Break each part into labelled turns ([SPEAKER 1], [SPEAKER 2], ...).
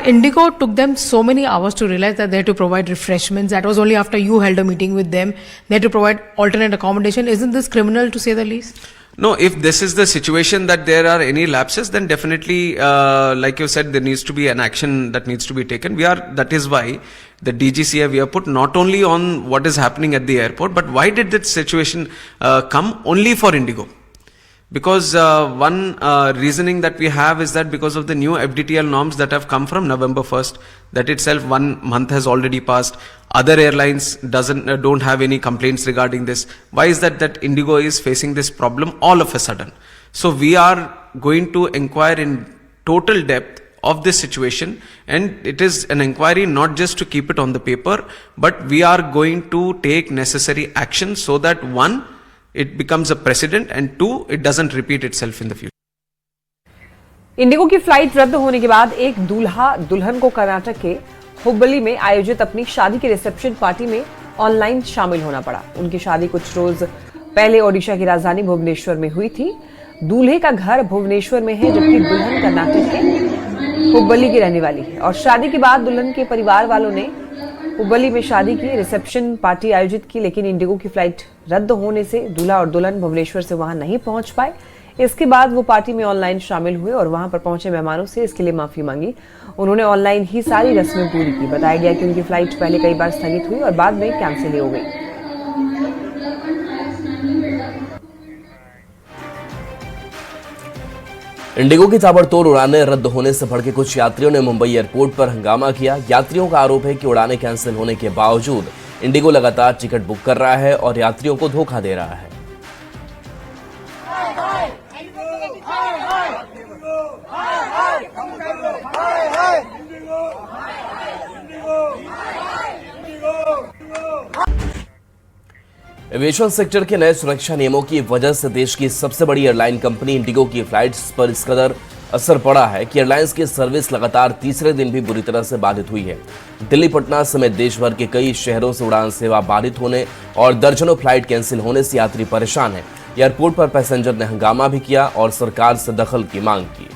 [SPEAKER 1] Indigo took them so many hours to realize that they had to provide refreshments. That was only after you held a meeting with them. They had to provide alternate accommodation. Isn't this criminal, to say the least?
[SPEAKER 2] No, if this is the situation that there are any lapses, then definitely, like you said, there needs to be an action that needs to be taken. That is why the DGCA we have put not only on what is happening at the airport, but why did that situation come only for Indigo? Because one reasoning that we have is that because of the new FDTL norms that have come from November 1st, that itself 1 month has already passed. Other airlines don't have any complaints regarding this. Why is that Indigo is facing this problem all of a sudden? So we are going to inquire in total depth of this situation, and it is an inquiry not just to keep it on the paper, but we are going to take necessary action so that one, it becomes a precedent, and two, it doesn't repeat itself in the future.
[SPEAKER 3] Indigo की flight रद्द होने के बाद एक दूल्हा दुल्हन को कर्नाटक के हुब्बली में आयोजित अपनी शादी की रिसेप्शन पार्टी में ऑनलाइन शामिल होना पड़ा। उनकी शादी कुछ रोज पहले ओडिशा की राजधानी भुवनेश्वर में हुई थी। दूल्हे का घर भुवनेश्वर में है, जबकि दुल्हन कर्नाटक के हुब्बली की रहने वाली है। और शादी के बाद दुल्हन के परिवार वालों ने हुब्बली में शादी की रिसेप्शन पार्टी आयोजित की, लेकिन इंडिगो की फ्लाइट रद्द होने से दूल्हा और दुल्हन भुवनेश्वर से वहां नहीं पहुंच पाए। इसके बाद वो पार्टी में ऑनलाइन शामिल हुए और वहां पर पहुंचे मेहमानों से इसके लिए माफी मांगी। उन्होंने ऑनलाइन ही सारी रस्में पूरी की। बताया गया कि उनकी फ्लाइट पहले कई बार स्थगित हुई और बाद में कैंसिल हो गई।
[SPEAKER 4] इंडिगो की ताबड़तोड़ उड़ानें रद्द होने से भड़के कुछ यात्रियों ने मुंबई एयरपोर्ट पर हंगामा किया। यात्रियों का आरोप है कि उड़ानें कैंसिल होने के बावजूद इंडिगो लगातार टिकट बुक कर रहा है और यात्रियों को धोखा दे रहा है। एविएशन सेक्टर के नए सुरक्षा नियमों की वजह से देश की सबसे बड़ी एयरलाइन कंपनी इंडिगो की फ्लाइट्स पर इस कदर असर पड़ा है कि एयरलाइंस की सर्विस लगातार तीसरे दिन भी बुरी तरह से बाधित हुई है। दिल्ली, पटना समेत देश भर के कई शहरों से उड़ान सेवा बाधित होने और दर्जनों फ्लाइट कैंसिल होने से यात्री परेशान हैं। एयरपोर्ट पर पैसेंजर ने हंगामा भी किया और सरकार से दखल की मांग की।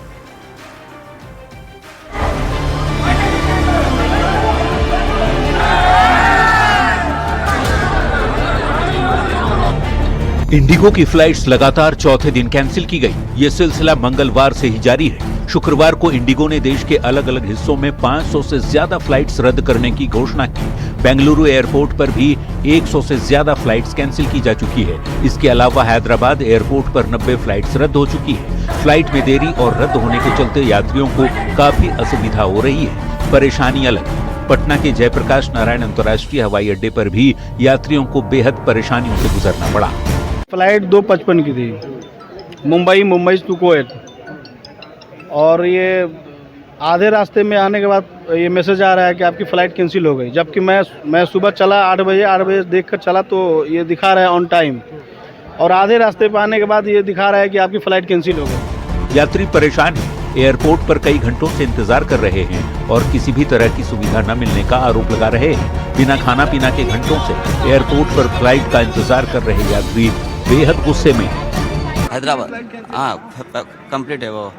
[SPEAKER 5] इंडिगो की फ्लाइट्स लगातार चौथे दिन कैंसिल की गई। ये सिलसिला मंगलवार से ही जारी है। शुक्रवार को इंडिगो ने देश के अलग अलग हिस्सों में 500 से ज्यादा फ्लाइट्स रद्द करने की घोषणा की। बेंगलुरु एयरपोर्ट पर भी 100 से ज्यादा फ्लाइट्स कैंसिल की जा चुकी है। इसके अलावा हैदराबाद एयरपोर्ट पर 90 फ्लाइट्स रद्द हो चुकी है। फ्लाइट में देरी और रद्द होने के चलते यात्रियों को काफी असुविधा हो रही है। परेशानी अलग, पटना के जयप्रकाश नारायण अंतर्राष्ट्रीय हवाई अड्डे पर भी यात्रियों को बेहद परेशानियों से गुजरना पड़ा।
[SPEAKER 6] फ्लाइट 2:55 की थी, मुंबई टू कोएट, और ये आधे रास्ते में आने के बाद ये मैसेज आ रहा है कि आपकी फ़्लाइट कैंसिल हो गई। जबकि मैं सुबह चला 8 बजे देखकर चला तो ये दिखा रहा है ऑन टाइम, और आधे रास्ते पर आने के बाद ये दिखा रहा है कि आपकी फ़्लाइट कैंसिल हो गई।
[SPEAKER 5] यात्री परेशान हैं। एयरपोर्ट पर कई घंटों से इंतजार कर रहे हैं और किसी भी तरह की सुविधा न मिलने का आरोप लगा रहे हैं। बिना खाना पीना के घंटों से एयरपोर्ट पर फ्लाइट का इंतजार कर रहे यात्री बेहद गुस्से में।
[SPEAKER 7] हैदराबाद कंप्लीट है, वो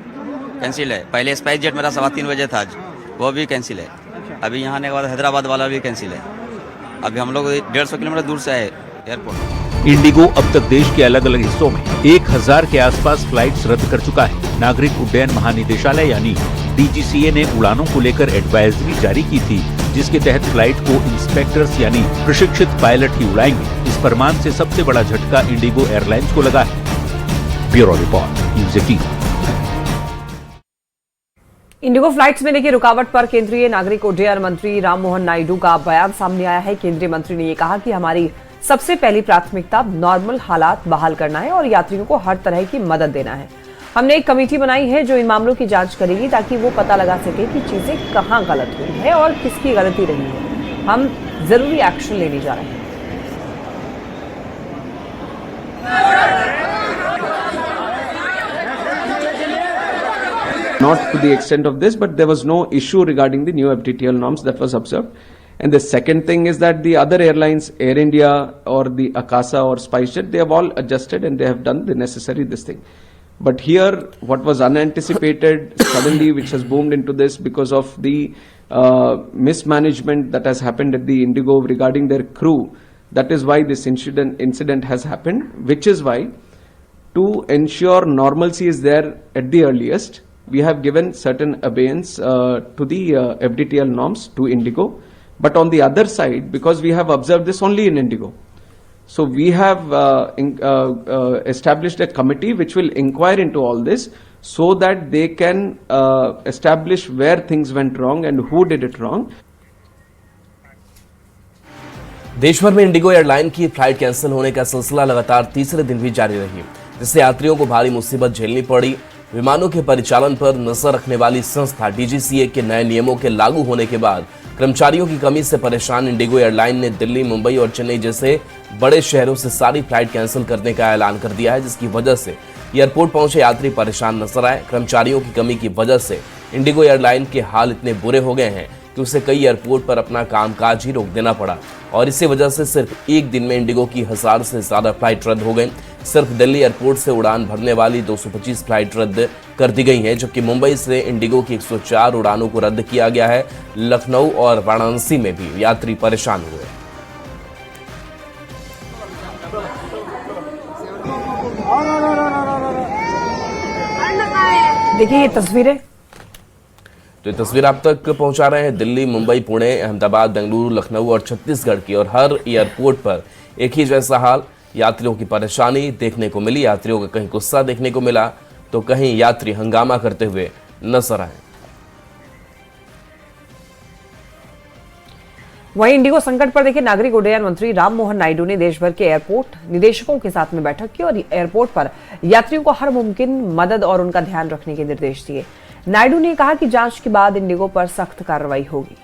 [SPEAKER 7] कैंसिल है। पहले स्पाइस जेट मेरा 3:15 बजे था, आज वो भी कैंसिल है। अभी यहाँ आने के बाद हैदराबाद वाला भी कैंसिल है। अभी हम लोग 150 किलोमीटर दूर से आए एयरपोर्ट।
[SPEAKER 5] इंडिगो अब तक देश के अलग अलग हिस्सों में 1000 के आसपास फ्लाइट्स रद्द कर चुका है। नागरिक उड्डयन महानिदेशालय यानी डीजीसीए ने उड़ानों को लेकर एडवाइजरी जारी की थी, जिसके तहत फ्लाइट को इंस्पेक्टर्स यानी प्रशिक्षित पायलट ही उड़ाएंगे। इस फरमान से सबसे बड़ा झटका इंडिगो एयरलाइंस को लगा है। Bureau report, news 18।
[SPEAKER 3] Indigo flights में देखिए रुकावट पर केंद्रीय नागरिक उड्डयन मंत्री राममोहन नायडू का बयान सामने आया है। केंद्रीय मंत्री ने ये कहा कि हमारी सबसे पहली प्राथमिकता नॉर्मल हालात बहाल करना है और यात्रियों को हर तरह की मदद देना है। हमने एक कमेटी बनाई है जो इन मामलों की जांच करेगी ताकि वो पता लगा सके कि चीजें कहां गलत हुई है और किसकी गलती रही है। हम जरूरी एक्शन लेने जा रहे हैं।
[SPEAKER 2] Not to the extent of this, but there was no issue regarding the new FDTL norms that was observed. And the second thing is that the other airlines, Air India or the Akasa or SpiceJet, they have all adjusted and they have done the necessary this thing. But here, what was unanticipated suddenly, which has boomed into this because of the mismanagement that has happened at the Indigo regarding their crew, that is why this incident has happened, which is why, to ensure normalcy is there at the earliest, we have given certain abeyance to the FDTL norms to Indigo. But on the other side, because we have observed this only in Indigo, so we have established a committee which will inquire into all this so that they can establish where things went wrong and who did it wrong.
[SPEAKER 4] देश भर में Indigo airline की flight cancel होने का सिलसिला लगातार तीसरे दिन भी जारी रही, जिससे यात्रियों को भारी मुसीबत झेलनी पड़ी। विमानों के परिचालन पर नजर रखने वाली संस्था डीजीसीए के नए नियमों के लागू होने के बाद कर्मचारियों की कमी से परेशान इंडिगो एयरलाइन ने दिल्ली, मुंबई और चेन्नई जैसे बड़े शहरों से सारी फ्लाइट कैंसिल करने का ऐलान कर दिया है, जिसकी वजह से एयरपोर्ट पहुंचे यात्री परेशान नजर आए। कर्मचारियों की कमी की वजह से इंडिगो एयरलाइन के हाल इतने बुरे हो गए हैं कि उसे कई एयरपोर्ट पर अपना कामकाज ही रोक देना पड़ा और इसी वजह से सिर्फ एक दिन में इंडिगो की 1000 से ज्यादा फ्लाइट रद्द हो गई। सिर्फ दिल्ली एयरपोर्ट से उड़ान भरने वाली 225 फ्लाइट रद्द कर दी गई हैं, जबकि मुंबई से इंडिगो की 104 उड़ानों को रद्द किया गया है। लखनऊ और वाराणसी में भी यात्री परेशान हुए।
[SPEAKER 3] देखिए ये तस्वीरें,
[SPEAKER 4] तो ये तस्वीर आप तक पहुंचा रहे हैं दिल्ली, मुंबई, पुणे, अहमदाबाद, बेंगलुरु, लखनऊ और छत्तीसगढ़ की, और हर एयरपोर्ट पर एक ही जैसा हाल। यात्रियों की परेशानी देखने को मिली, यात्रियों का कहीं गुस्सा देखने को मिला तो कहीं यात्री हंगामा करते हुए नजर आए।
[SPEAKER 3] वहीं इंडिगो संकट पर देखिए, नागरिक उड्डयन मंत्री राम मोहन नायडू ने देश भर के एयरपोर्ट निदेशकों के साथ में बैठक की और एयरपोर्ट पर यात्रियों को हर मुमकिन मदद और उनका ध्यान रखने के निर्देश दिए। नायडू ने कहा कि जांच के बाद इंडिगो पर सख्त कार्रवाई होगी।